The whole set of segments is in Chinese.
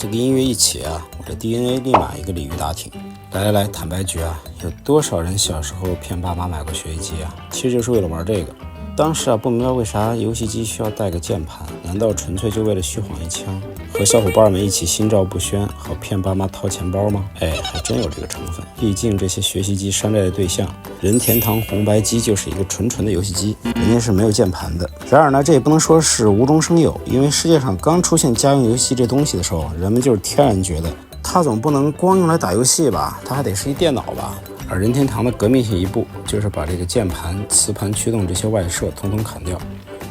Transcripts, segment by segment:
这个音乐一起啊，我的 DNA 立马一个鲤鱼打挺。来，坦白局啊，有多少人小时候骗爸妈买过学习机啊？其实就是为了玩这个。当时啊，不明白为啥游戏机需要带个键盘，难道纯粹就为了虚晃一枪，和小伙伴们一起心照不宣，好骗爸妈掏钱包吗？还真有这个成分。毕竟这些学习机山寨的对象，任天堂红白机就是一个纯的游戏机，人家是没有键盘的。然而呢，这也不能说是无中生有，因为世界上刚出现家用游戏机这东西的时候，人们就是天然觉得它总不能光用来打游戏吧，它还得是一电脑吧。而任天堂的革命性一步就是把这个键盘、磁盘驱动这些外设统统砍掉，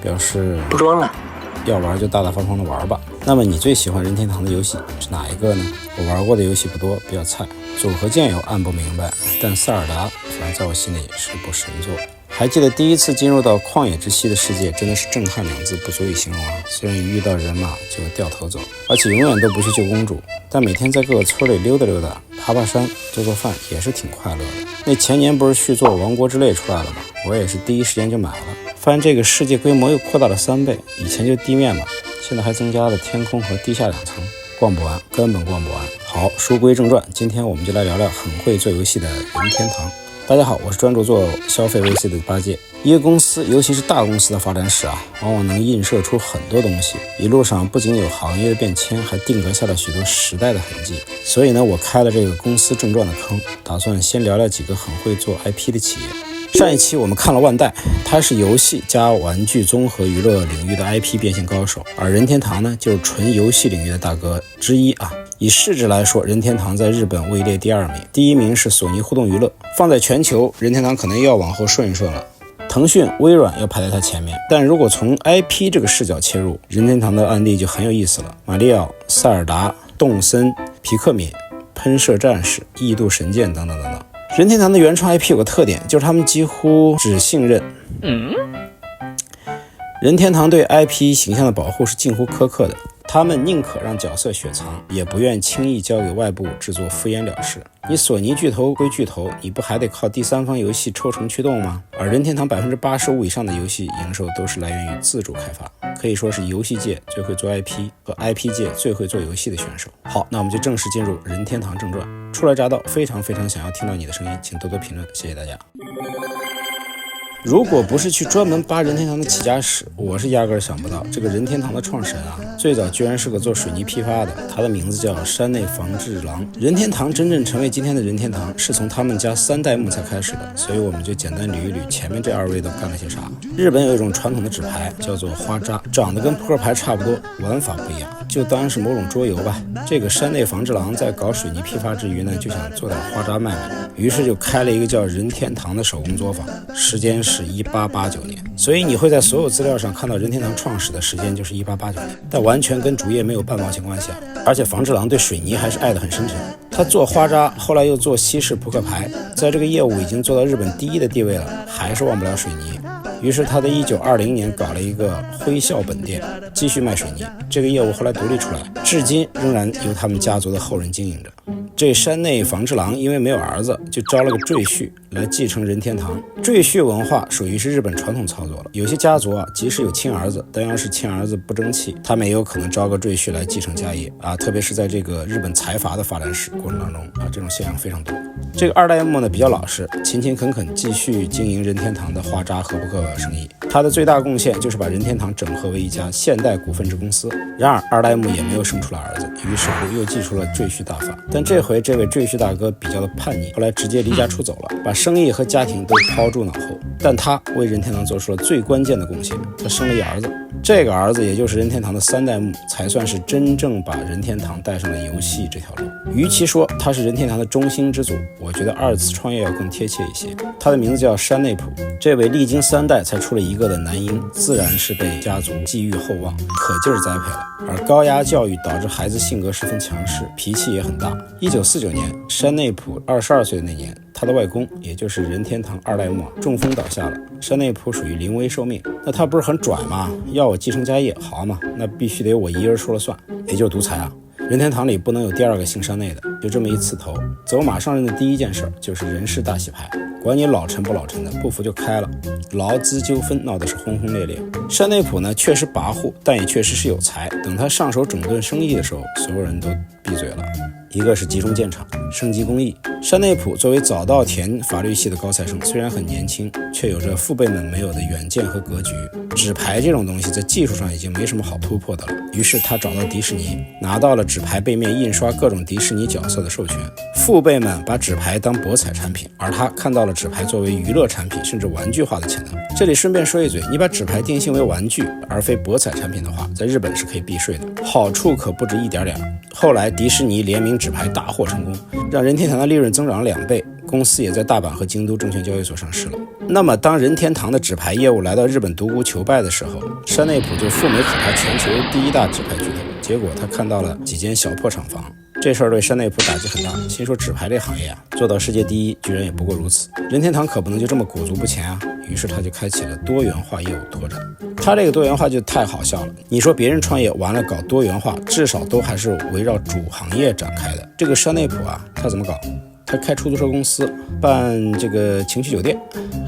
表示不装了，要玩就大大方方的玩吧。那么你最喜欢任天堂的游戏是哪一个呢？我玩过的游戏不多，比较菜，组合键有暗不明白，但塞尔达反正在我心里是部神作。还记得第一次进入到旷野之息的世界，真的是震撼2字不足以形容啊！虽然一遇到人马就掉头走，而且永远都不去救公主，但每天在各个村里溜达溜达，爬山，做饭也是挺快乐的。那前年不是续作《王国之泪》出来了吗？我也是第一时间就买了，发现这个世界规模又扩大了3倍，以前就地面嘛，现在还增加了天空和地下2层，逛不完，根本逛不完。好，书归正传，今天我们就来聊聊很会做游戏的任天堂。大家好，我是专注做消费 VC 的八戒。一个公司，尤其是大公司的发展史啊，往往能映射出很多东西。一路上不仅有行业的变迁，还定格下了许多时代的痕迹。所以呢，我开了这个公司正传的坑，打算先聊聊几个很会做 IP 的企业。上一期我们看了万代，它是游戏加玩具综合娱乐领域的 IP 变现高手，而任天堂呢，就是纯游戏领域的大哥之一啊。以市值来说，任天堂在日本位列第2名，第1名是索尼互动娱乐。放在全球，任天堂可能又要往后顺一顺了，腾讯、微软要排在它前面。但如果从 IP 这个视角切入，任天堂的案例就很有意思了。马里奥、塞尔达、动森、皮克敏、喷射战士、异度神剑等等等等。任天堂的原创 IP 有个特点，就是他们几乎只信任。任天堂对 IP 形象的保护是近乎苛刻的，他们宁可让角色雪藏，也不愿轻易交给外部制作敷衍了事。你索尼巨头归巨头，你不还得靠第三方游戏抽成驱动吗？而任天堂85%以上的游戏营收都是来源于自主开发，可以说是游戏界最会做 IP 和 IP 界最会做游戏的选手。好，那我们就正式进入任天堂正传。初来乍到，非常想要听到你的声音，请多多评论，谢谢大家。如果不是去专门扒任天堂的起家史，我是压根想不到这个任天堂的创始人啊，最早居然是个做水泥批发的，他的名字叫山内防治郎。任天堂真正成为今天的任天堂，是从他们家3代目才开始的，所以我们就简单捋一捋前面这2位都干了些啥。日本有一种传统的纸牌叫做花札，长得跟扑克牌差不多，玩法不一样，就当是某种桌游吧。这个山内防治郎在搞水泥批发之余呢，就想做点花札卖卖，于是就开了一个叫任天堂的手工作坊，时间是1889年，所以你会在所有资料上看到任天堂创始的时间就是1889年，但完全跟主业没有半毛钱关系啊！而且防治郎对水泥还是爱得很深沉，他做花札，后来又做西式扑克牌，在这个业务已经做到日本第1的地位了，还是忘不了水泥。于是他在1920年搞了一个辉孝本店，继续卖水泥。这个业务后来独立出来，至今仍然由他们家族的后人经营着。这山内防治郎因为没有儿子，就招了个赘婿来继承任天堂。赘婿文化属于是日本传统操作了，有些家族啊，即使有亲儿子，但要是亲儿子不争气，他们也有可能招个赘婿来继承家业啊。特别是在这个日本财阀的发展史过程当中啊，这种现象非常多。这个2代目呢比较老实，勤勤恳恳继续经营任天堂的花札和扑克生意。他的最大贡献就是把任天堂整合为一家现代股份制公司。然而2代目也没有生出了儿子，于是乎又祭出了赘婿大法。但这回这位赘婿大哥比较的叛逆，后来直接离家出走了，把生意和家庭都抛诸脑后。但他为任天堂做出了最关键的贡献，他生了一儿子。这个儿子也就是任天堂的3代目，才算是真正把任天堂带上了游戏这条路。与其说他是任天堂的中心之祖，我觉得2次创业要更贴切一些。他的名字叫山内溥，这位历经3代才出了1个的男婴，自然是被家族寄予厚望，可劲儿栽培了。而高压教育导致孩子性格十分强势，脾气也很大。1949年，山内溥22岁的那年，他的外公，也就是任天堂2代目中风倒下了，山内溥属于临危受命。那他不是很拽吗？要我继承家业，好嘛，那必须得我一人说了算，也就是独裁啊。任天堂里不能有第2个姓山内的，就这么一刺头。走马上任的第一件事就是人事大洗牌，管你老成不老成的，不服就开了，劳资纠纷闹得是轰轰烈烈。山内溥呢确实跋扈，但也确实是有才。等他上手整顿生意的时候，所有人都闭嘴了。一个是集中建厂，升级工艺。山内溥作为早稻田法律系的高材生，虽然很年轻，却有着父辈们没有的远见和格局。纸牌这种东西在技术上已经没什么好突破的了，于是他找到迪士尼，拿到了纸牌背面印刷各种迪士尼角色的授权。父辈们把纸牌当博彩产品，而他看到了纸牌作为娱乐产品甚至玩具化的潜能。这里顺便说一嘴，你把纸牌定性为玩具而非博彩产品的话，在日本是可以避税的，好处可不止一点点。后来迪士尼联名纸牌大获成功，让任天堂的利润增长了2倍，公司也在大阪和京都证券交易所上市了。那么当任天堂的纸牌业务来到日本独孤求败的时候，山内溥就赴美考察全球第1大纸牌巨头，结果他看到了几间小破厂房，这事儿对山内溥打击很大，心说纸牌这行业啊，做到世界第一居然也不过如此，任天堂可不能就这么裹足不前啊。于是他就开启了多元化业务拓展。他这个多元化就太好笑了，你说别人创业完了搞多元化，至少都还是围绕主行业展开的。这个山内溥啊，他怎么搞？他开出租车公司，办这个情趣酒店，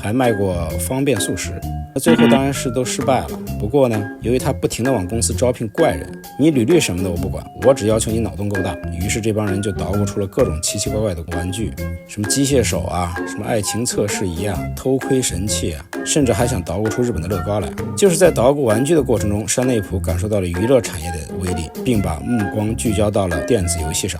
还卖过方便速食，最后当然是都失败了。不过呢，由于他不停地往公司招聘怪人，你履历什么的我不管，我只要求你脑洞够大。于是这帮人就捣鼓出了各种奇奇怪怪的玩具，什么机械手啊，什么爱情测试仪啊，偷窥神器啊，甚至还想捣鼓出日本的乐高来。就是在捣鼓玩具的过程中，山内溥感受到了娱乐产业的威力，并把目光聚焦到了电子游戏上。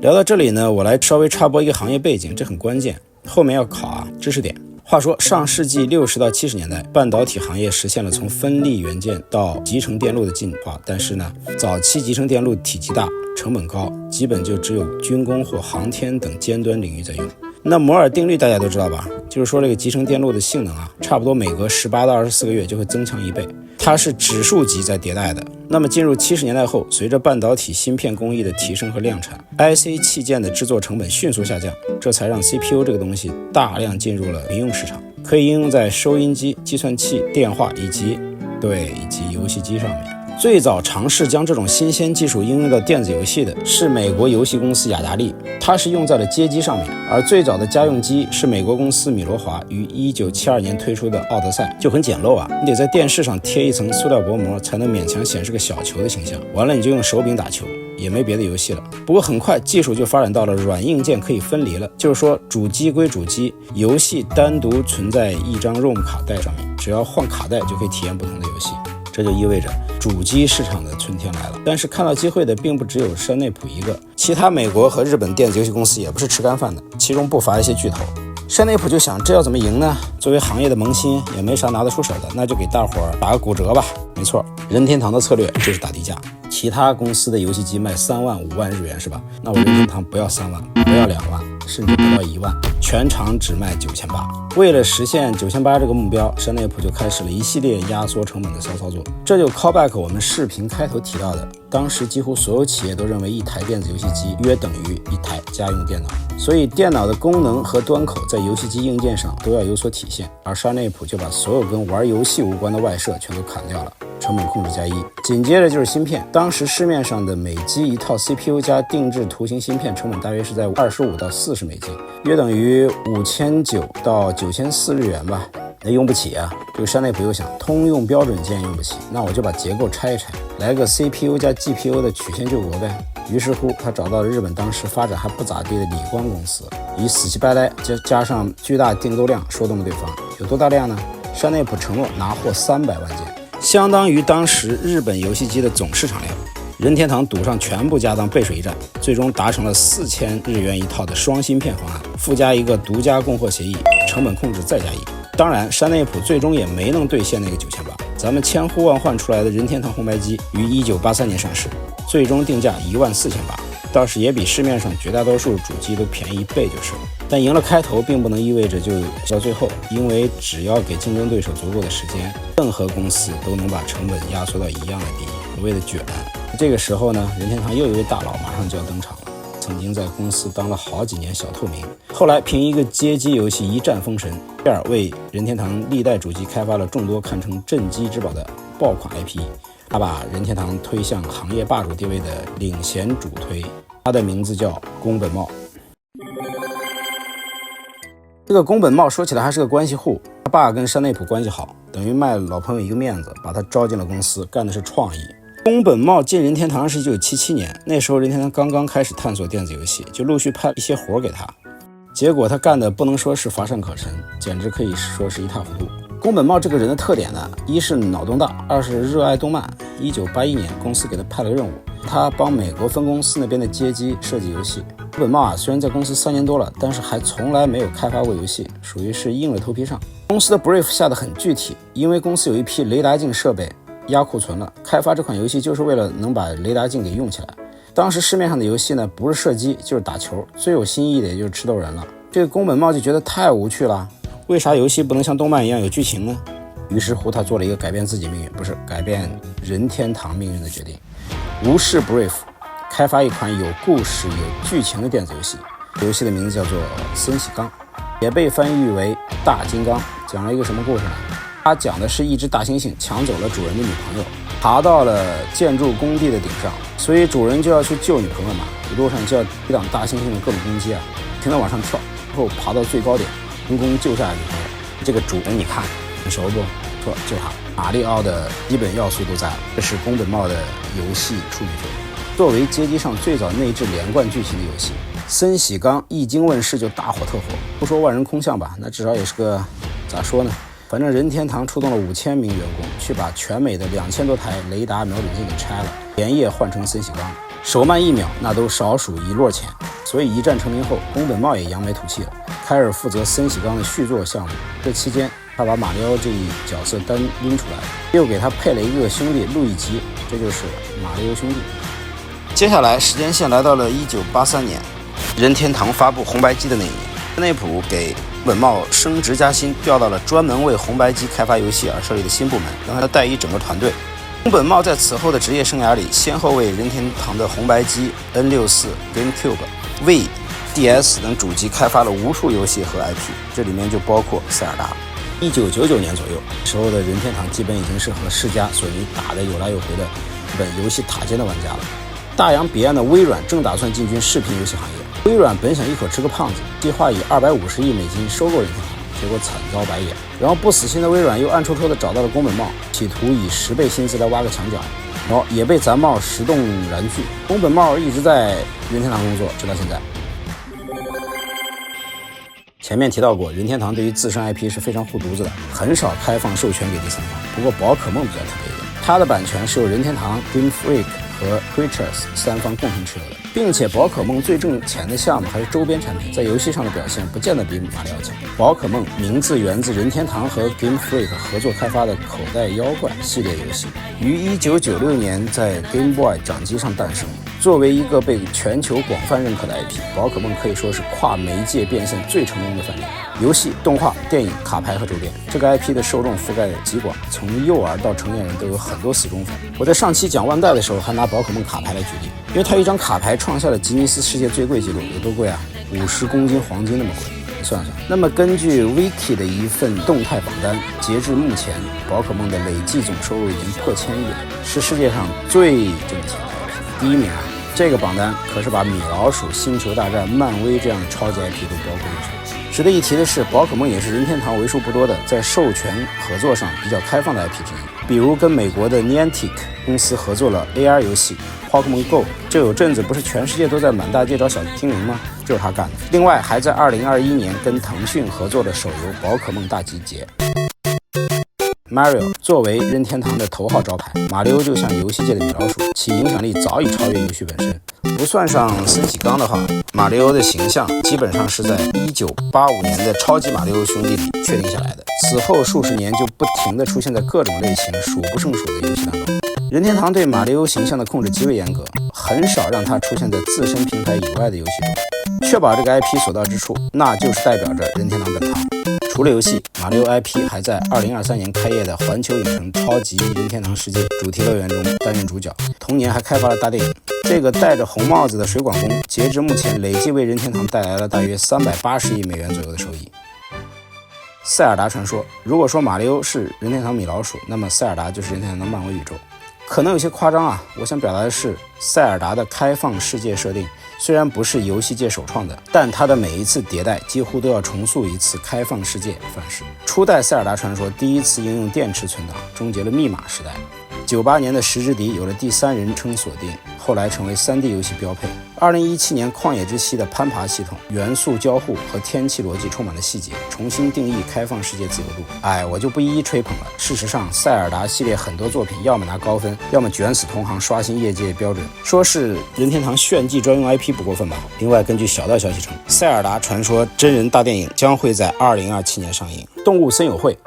聊到这里呢，我来稍微插播一个行业背景，这很关键，后面要考啊，知识点。话说上世纪60到70年代，半导体行业实现了从分立元件到集成电路的进化，但是呢，早期集成电路体积大，成本高，基本就只有军工或航天等尖端领域在用。那摩尔定律大家都知道吧，就是说这个集成电路的性能啊，差不多每隔18到24个月就会增强1倍，它是指数级在迭代的。那么进入70年代后，随着半导体芯片工艺的提升和量产， IC 器件的制作成本迅速下降，这才让 CPU 这个东西大量进入了民用市场，可以应用在收音机、计算器、电话以及游戏机上面。最早尝试将这种新鲜技术应用到电子游戏的是美国游戏公司雅达利，它是用在了街机上面。而最早的家用机是美国公司米罗华于1972年推出的奥德赛，就很简陋啊，你得在电视上贴一层塑料薄膜才能勉强显示个小球的形象，完了你就用手柄打球，也没别的游戏了。不过很快技术就发展到了软硬件可以分离了，就是说主机归主机，游戏单独存在一张 ROM 卡带上面，只要换卡带就可以体验不同的游戏。这就意味着主机市场的春天来了。但是看到机会的并不只有山内溥一个，其他美国和日本电子游戏公司也不是吃干饭的，其中不乏一些巨头。山内溥就想，这要怎么赢呢？作为行业的萌新，也没啥拿得出手的，那就给大伙儿打个骨折吧。没错，任天堂的策略就是打低价。其他公司的游戏机卖3万5万日元是吧？那我任天堂不要3万，不要2万，甚至不到1万，全场只卖9800。为了实现9800这个目标，山内溥就开始了一系列压缩成本的骚操作。这就 call back 我们视频开头提到的，当时几乎所有企业都认为一台电子游戏机约等于一台家用电脑，所以电脑的功能和端口在游戏机硬件上都要有所体现。而山内溥就把所有跟玩游戏无关的外设全都砍掉了，成本控制加1。紧接着就是芯片，当时市面上的每机一套 CPU 加定制图形芯片成本大约是在25到40美金，约等于5900到9400日元吧。那用不起啊，这个山内溥又想，通用标准件用不起，那我就把结构拆一拆，来个 CPU 加 GPU 的曲线救国呗。于是乎他找到了日本当时发展还不咋地的理光公司，以死乞白赖加上巨大订购量说动了对方。有多大量呢？山内溥承诺拿货300万件，相当于当时日本游戏机的总市场量。任天堂赌上全部家当背水一战，最终达成了4000日元一套的双芯片方案，附加一个独家供货协议，成本控制再加1。当然山内溥最终也没能兑现那个9800，咱们千呼万唤出来的任天堂红白机于1983年上市，最终定价14800，倒是也比市面上绝大多数主机都便宜1倍就是了。但赢了开头并不能意味着就到最后，因为只要给竞争对手足够的时间，任何公司都能把成本压缩到一样的低，所谓的卷。这个时候呢，任天堂又一位大佬马上就要登场了，曾经在公司当了好几年小透明，后来凭一个街机游戏一战封神，贝尔为任天堂历代主机开发了众多堪称镇机之宝的爆款 IP， 他把任天堂推向行业霸主地位的领衔主推，他的名字叫宫本茂。这个宫本茂说起来还是个关系户，他爸跟山内溥关系好，等于卖老朋友一个面子，把他招进了公司，干的是创意。宫本茂进任天堂是1977年，那时候任天堂刚刚开始探索电子游戏，就陆续派一些活给他，结果他干的不能说是乏善可陈，简直可以说是一塌糊涂。宫本茂这个人的特点呢，一是脑洞大，二是热爱动漫。1981年公司给他派了个任务，他帮美国分公司那边的街机设计游戏。宫本茂虽然在公司3年多了，但是还从来没有开发过游戏，属于是硬着头皮上。公司的 brief 下得很具体，因为公司有一批雷达镜设备压库存了，开发这款游戏就是为了能把雷达镜给用起来。当时市面上的游戏呢，不是射击就是打球，最有新意的也就是吃豆人了。这个宫本茂就觉得太无趣了，为啥游戏不能像动漫一样有剧情呢？于是乎他做了一个改变自己命运，不是改变任天堂命运的决定，无视 brief， 开发一款有故事有剧情的电子游戏。游戏的名字叫做森喜刚，也被翻译为大金刚。讲了一个什么故事呢？他讲的是一只大猩猩抢走了主人的女朋友，爬到了建筑工地的顶上，所以主人就要去救女朋友嘛，一路上就要抵挡大猩猩的各种攻击啊，停地往上跳，后爬到最高点，成功救下女朋友。这个主人你看很熟不？错，就是他。马里奥的基本要素都在了，这是宫本茂的游戏处女作。作为街机上最早内置连贯剧情的游戏，森喜刚一经问世就大火特火，不说万人空巷吧，那至少也是个咋说呢？反正任天堂出动了5000名员工，去把全美的2000多台雷达瞄准镜给拆了，连夜换成森喜刚，手慢1秒那都少数一摞钱。所以一战成名后，宫本茂也扬眉吐气了，开始负责森喜刚的续作项目。这期间他把马里奥这一角色单拎出来，又给他配了一个兄弟路易吉，这就是马里奥兄弟。接下来时间线来到了1983年，任天堂发布红白机的那一年，山内溥给宫本茂升职加薪，调到了专门为红白机开发游戏而设立的新部门，让他带一整个团队。宫本茂在此后的职业生涯里，先后为任天堂的红白机、N64、GameCube、Wii、DS 等主机开发了无数游戏和 IP， 这里面就包括塞尔达。1999年左右，时候的任天堂基本已经是和世嘉、索尼打得有来有回的本游戏塔尖的玩家了。大洋彼岸的微软正打算进军视频游戏行业，微软本想一口吃个胖子，计划以250亿美金收购任天堂，结果惨遭白眼。然后不死心的微软又暗戳戳地找到了宫本茂，企图以10倍薪资来挖个墙角，然后也被咱茂石动燃具。宫本茂一直在任天堂工作，直到现在。前面提到过，任天堂对于自身 IP 是非常护犊子的，很少开放授权给第三方。不过宝可梦比较特别一点，它的版权是由任天堂、Game Freak 和 Creatures 3方共同持有的，并且宝可梦最挣钱的项目还是周边产品，在游戏上的表现不见得比马里奥强。宝可梦名字源自任天堂和 Game Freak 合作开发的口袋妖怪系列游戏，于1996年在 Game Boy 掌机上诞生。作为一个被全球广泛认可的 IP， 宝可梦可以说是跨媒介变现最成功的范例。游戏、动画、电影、卡牌和周边，这个 IP 的受众覆盖极广，从幼儿到成年人都有很多死忠粉。我在上期讲万代的时候还拿宝可梦卡牌来举例，因为它一张卡牌创下了吉尼斯世界最贵纪录，有多贵啊？50公斤黄金那么贵。算算，那么根据 Wiki 的一份动态榜单，截至目前，宝可梦的累计总收入已经破1000亿了，是世界上最挣钱的 IP， 第一名啊！这个榜单可是把米老鼠、星球大战、漫威这样的超级 IP 都包括进去。值得一提的是，宝可梦也是任天堂为数不多的在授权合作上比较开放的 IP 之一。比如跟美国的 Niantic 公司合作了 AR 游戏 Pokémon Go， 这有阵子不是全世界都在满大街找小精灵吗？就是他干的。另外还在2021年跟腾讯合作的手游宝可梦大集结。Mario 作为任天堂的头号招牌，马里奥就像游戏界的米老鼠，其影响力早已超越游戏本身。不算上森喜刚的话，马里奥的形象基本上是在1985年的超级马里奥兄弟里确定下来的。此后数十年就不停地出现在各种类型数不胜数的游戏当中。任天堂对马里奥形象的控制极为严格，很少让它出现在自身平台以外的游戏中，确保这个 IP 所到之处，那就是代表着任天堂本堂。除了游戏，马里奥 IP 还在2023年开业的环球影城超级任天堂世界主题乐园中担任主角，同年还开发了大电影。这个戴着红帽子的水管工，截至目前累计为任天堂带来了大约380亿美元左右的收益。塞尔达传说，如果说马里奥是任天堂米老鼠，那么塞尔达就是任天堂的漫威宇宙。可能有些夸张啊，我想表达的是，塞尔达的开放世界设定虽然不是游戏界首创的，但它的每一次迭代几乎都要重塑一次开放世界范式。初代塞尔达传说第一次应用电池存档，终结了密码时代。98年的时之笛有了第三人称锁定，后来成为 3D 游戏标配。2017年旷野之息的攀爬系统、元素交互和天气逻辑充满了细节，重新定义开放世界自由度。我就不一一吹捧了。事实上，塞尔达系列很多作品要么拿高分，要么卷死同行，刷新业界标准。说是任天堂炫技专用 IP 不过分吧？另外，根据小道消息称，塞尔达传说真人大电影将会在2027年上映。动物森友会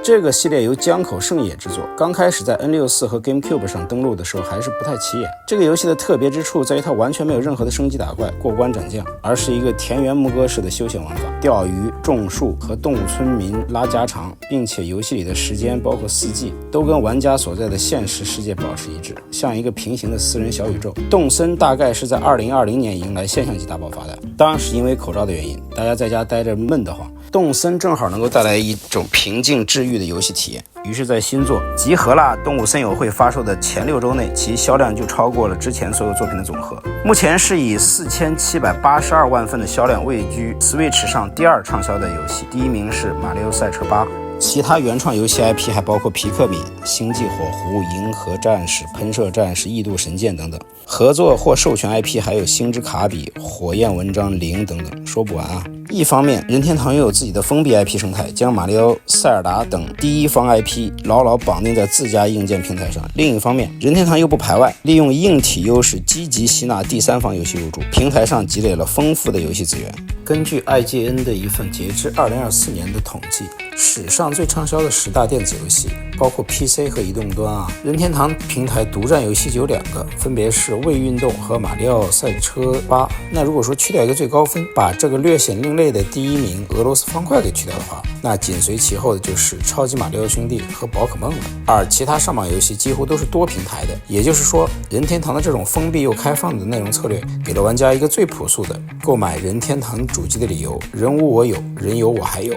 这个系列由江口胜也制作，刚开始在 N64 和 GameCube 上登陆的时候还是不太起眼。这个游戏的特别之处在于它完全没有任何的升级打怪、过关斩将，而是一个田园牧歌式的休闲玩法，钓鱼、种树和动物村民拉家常，并且游戏里的时间包括四季都跟玩家所在的现实世界保持一致，像一个平行的私人小宇宙。动森大概是在2020年迎来现象级大爆发的，当然是因为口罩的原因，大家在家待着闷得慌，动森正好能够带来一种平静治愈的游戏体验。于是在新作集合了动物森友会发售的前6周内，其销量就超过了之前所有作品的总和。目前是以4782万份的销量位居 Switch 上第2畅销的游戏，第1名是马里奥赛车8。其他原创游戏 IP 还包括皮克敏、星际火狐、银河战士、喷射战士、异度神剑等等。合作或授权 IP 还有星之卡比、火焰文章0等等，说不完啊。一方面，任天堂拥有自己的封闭 IP 生态，将马里奥、塞尔达等第一方 IP 牢牢绑定在自家硬件平台上；另一方面，任天堂又不排外，利用硬体优势积极吸纳第三方游戏入驻，平台上积累了丰富的游戏资源。根据 IGN 的一份截至2024年的统计，史上最畅销的10大电子游戏，包括 PC 和移动端任天堂平台独占游戏就有2个，分别是未运动和马里奥赛车8。那如果说去掉一个最高分，把这个略显另类的第1名俄罗斯方块给去掉的话，那紧随其后的就是超级马里奥兄弟和宝可梦了。而其他上榜游戏几乎都是多平台的，也就是说，任天堂的这种封闭又开放的内容策略，给了玩家一个最朴素的购买任天堂主机的理由：人无我有，人有我还有。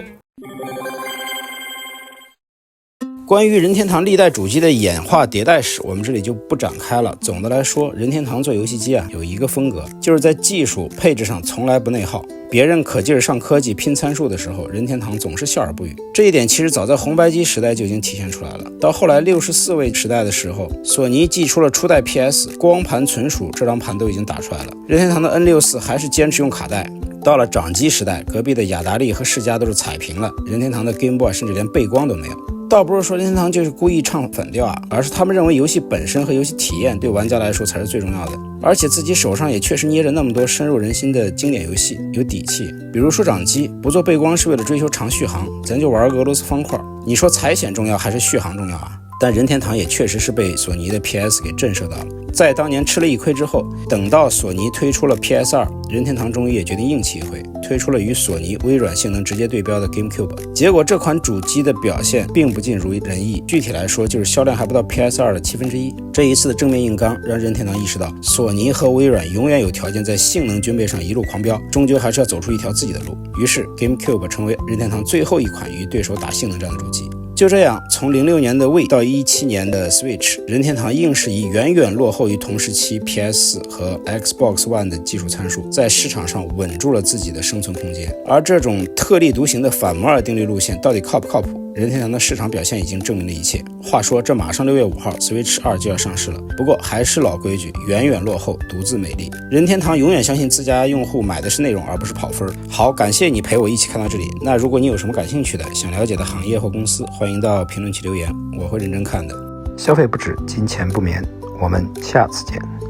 关于任天堂历代主机的演化迭代史，我们这里就不展开了。总的来说，任天堂做游戏机有一个风格，就是在技术配置上从来不内耗。别人可劲儿上科技拼参数的时候，任天堂总是笑而不语。这一点其实早在红白机时代就已经体现出来了。到后来64位时代的时候，索尼祭出了初代 PS， 光盘存储这张盘都已经打出来了。任天堂的 N64 还是坚持用卡带。到了掌机时代，隔壁的雅达利和世嘉都是彩屏了，任天堂的 Game Boy 甚至连背光都没有。倒不是说任天堂就是故意唱反调而是他们认为游戏本身和游戏体验对玩家来说才是最重要的，而且自己手上也确实捏着那么多深入人心的经典游戏，有底气。比如说掌机不做背光是为了追求长续航，咱就玩俄罗斯方块，你说踩险重要还是续航重要但任天堂也确实是被索尼的 PS 给震慑到了。在当年吃了一亏之后，等到索尼推出了 PS2， 任天堂终于也决定硬气一回，推出了与索尼、微软性能直接对标的 GameCube。结果这款主机的表现并不尽如人意，具体来说就是销量还不到 PS2 的1/7。这一次的正面硬刚让任天堂意识到，索尼和微软永远有条件在性能军备上一路狂飙，终究还是要走出一条自己的路。于是 GameCube 成为任天堂最后一款与对手打性能战的主机。就这样，从06年的 Wii 到17年的 Switch， 任天堂硬是以远远落后于同时期 PS4 和 Xbox One 的技术参数，在市场上稳住了自己的生存空间。而这种特立独行的反摩尔定律路线到底靠不靠谱？任天堂的市场表现已经证明了一切。话说，这马上6月5号 Switch 2就要上市了，不过还是老规矩，远远落后，独自美丽。任天堂永远相信自家用户买的是内容而不是跑分。好，感谢你陪我一起看到这里。那如果你有什么感兴趣的、想了解的行业或公司，欢迎到评论区留言，我会认真看的。消费不止，金钱不眠，我们下次见。